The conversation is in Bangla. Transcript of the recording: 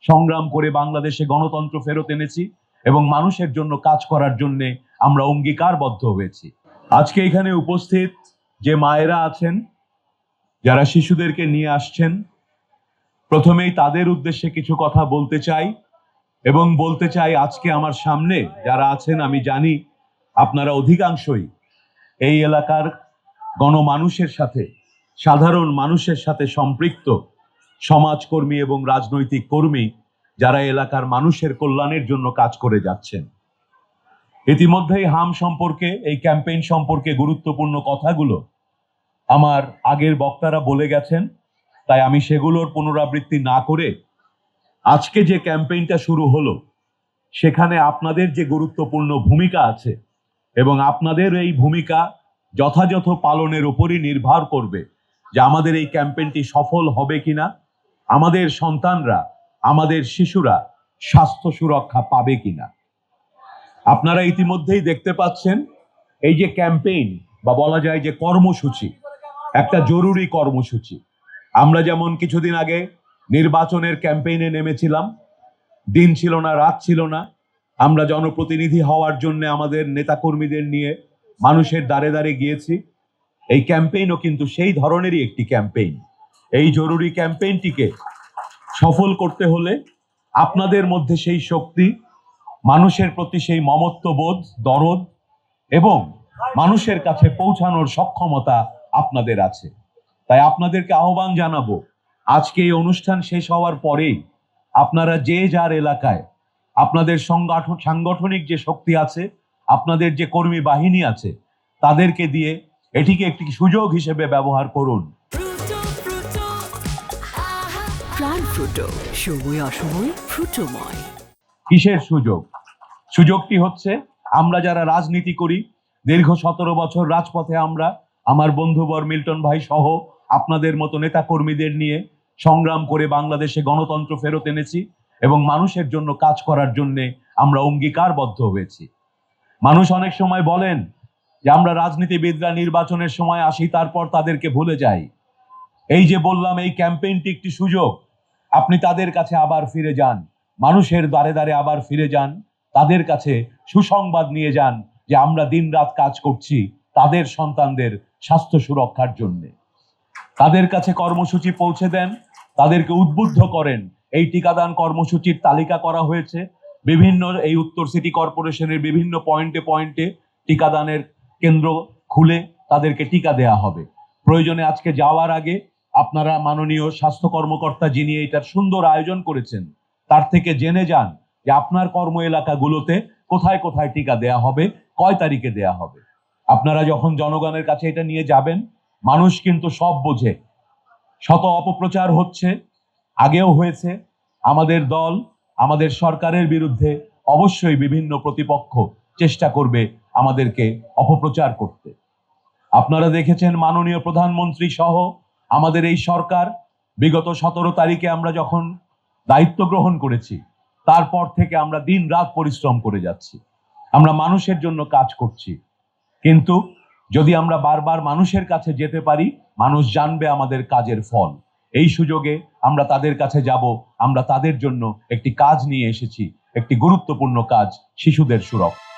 সংগ্রাম করে বাংলাদেশে গণতন্ত্র ফেরত এনেছি এবং মানুষের জন্য কাজ করার জন্য আমরা অঙ্গীকারবদ্ধ হয়েছি। আজকে এখানে উপস্থিত যে মায়েরা আছেন, যারা শিশুদেরকে নিয়ে আসছেন, প্রথমেই তাদের উদ্দেশ্যে কিছু কথা বলতে চাই এবং বলতে চাই আজকে আমার সামনে যারা আছেন, আমি জানি আপনারা অধিকাংশই এই এলাকার গণমানুষের সাথে, সাধারণ মানুষের সাথে সম্পৃক্ত সমাজকর্মী এবং রাজনৈতিক কর্মী, যারা এলাকার মানুষের কল্যাণের জন্য কাজ করে যাচ্ছেন। ইতিমধ্যেই হাম সম্পর্কে, এই ক্যাম্পেইন সম্পর্কে গুরুত্বপূর্ণ কথাগুলো আমার আগের বক্তারা বলে গেছেন, তাই আমি সেগুলোর পুনরাবৃত্তি না করে আজকে যে ক্যাম্পেইনটা শুরু হলো সেখানে আপনাদের যে গুরুত্বপূর্ণ ভূমিকা আছে এবং আপনাদের এই ভূমিকা যথাযথ পালনের উপরই নির্ভর করবে যে আমাদের এই ক্যাম্পেইনটি সফল হবে কিনা, আমাদের সন্তানরা, আমাদের শিশুরা স্বাস্থ্য সুরক্ষা পাবে কিনা। আপনারা ইতিমধ্যেই দেখতে পাচ্ছেন এই যে ক্যাম্পেইন বা বলা যায় যে কর্মসূচি, একটা জরুরি কর্মসূচি। আমরা যেমন কিছুদিন আগে নির্বাচনের ক্যাম্পেইনে নেমেছিলাম, দিন ছিল না, রাত ছিল না, আমরা জনপ্রতিনিধি হওয়ার জন্য আমাদের নেতাকর্মীদের নিয়ে মানুষের দ্বারে দ্বারে গিয়েছি। এই ক্যাম্পেইনও কিন্তু সেই ধরনেরই একটি ক্যাম্পেইন। এই জরুরি ক্যাম্পেইনটিকে সফল করতে হলে আপনাদের মধ্যে সেই শক্তি, মানুষের প্রতি সেই মমত্ববোধ, দরদ এবং মানুষের কাছে পৌঁছানোর সক্ষমতা আপনাদের আছে। তাই আপনাদেরকে আহ্বান জানাবো, আজকে এই অনুষ্ঠান শেষ হওয়ার পরেই আপনারা যে যার এলাকায় আপনাদের সাংগঠনিক যে শক্তি আছে, আপনাদের যে কর্মী বাহিনী আছে, তাদেরকে দিয়ে এটিকে একটি সুযোগ হিসেবে ব্যবহার করুন। কিসের সুযোগ? সুযোগটি হচ্ছে আমরা যারা রাজনীতি করি, দীর্ঘ 17 বছর রাজপথে আমরা, আমার বন্ধুবর মিল্টন ভাই সহ আপনাদের মতো নেতা কর্মীদের নিয়ে সংগ্রাম করে বাংলাদেশে গণতন্ত্র ফেরত এনেছি এবং মানুষের জন্য কাজ করার জন্য আমরা অঙ্গীকারবদ্ধ হয়েছি। মানুষ অনেক সময় বলেন যে আমরা রাজনীতিবিদরা নির্বাচনের সময় আসি, তারপর তাদেরকে ভুলে যাই। এই যে বললাম, এই ক্যাম্পেইনটি একটি সুযোগ। আপনি তাদের কাছে আবার ফিরে যান, মানুষের দ্বারে দ্বারে আবার ফিরে যান, তাদের কাছে সুসংবাদ নিয়ে যান যে আমরা দিনরাত কাজ করছি তাদের সন্তানদের স্বাস্থ্য সুরক্ষার জন্য। তাদের কাছে কর্মসূচি পৌঁছে দেন, তাদেরকে উদ্বুদ্ধ করেন। এই টিকাদান কর্মসূচির তালিকা করা হয়েছে, বিভিন্ন এই উত্তর সিটি কর্পোরেশনের বিভিন্ন পয়েন্টে পয়েন্টে টিকাদানের কেন্দ্র খুলে তাদেরকে টিকা দেয়া হবে। প্রয়োজনে আজকে যাওয়ার আগে আপনারা মাননীয় স্বাস্থ্য কর্মকর্তা যিনি এটার সুন্দর আয়োজন করেছেন, তার থেকে জেনে যান যে আপনার কর্ম এলাকাগুলোতে কোথায় কোথায় টিকা দেয়া হবে, কয় তারিখে দেয়া হবে। আপনারা যখন জনগণের কাছে এটা নিয়ে যাবেন, মানুষ কিন্তু সব বোঝে। শত অপপ্রচার হচ্ছে, আগেও হয়েছে। আমাদের দল, আমাদের সরকারের বিরুদ্ধে অবশ্যই বিভিন্ন প্রতিপক্ষ চেষ্টা করবে আমাদেরকে অপপ্রচার করতে। আপনারা দেখেছেন মাননীয় প্রধানমন্ত্রী সহ আমাদের এই সরকার বিগত 17 তারিখে আমরা যখন দায়িত্ব গ্রহণ করেছি, তারপর থেকে আমরা দিন রাত পরিশ্রম করে যাচ্ছি, আমরা মানুষের জন্য কাজ করছি। কিন্তু যদি আমরা বারবার মানুষের কাছে যেতে পারি, মানুষ জানবে আমাদের কাজের ফল। এই সুযোগে আমরা তাদের কাছে যাব, আমরা তাদের জন্য একটি কাজ নিয়ে এসেছি, একটি গুরুত্বপূর্ণ কাজ, শিশুদের সুরক্ষা।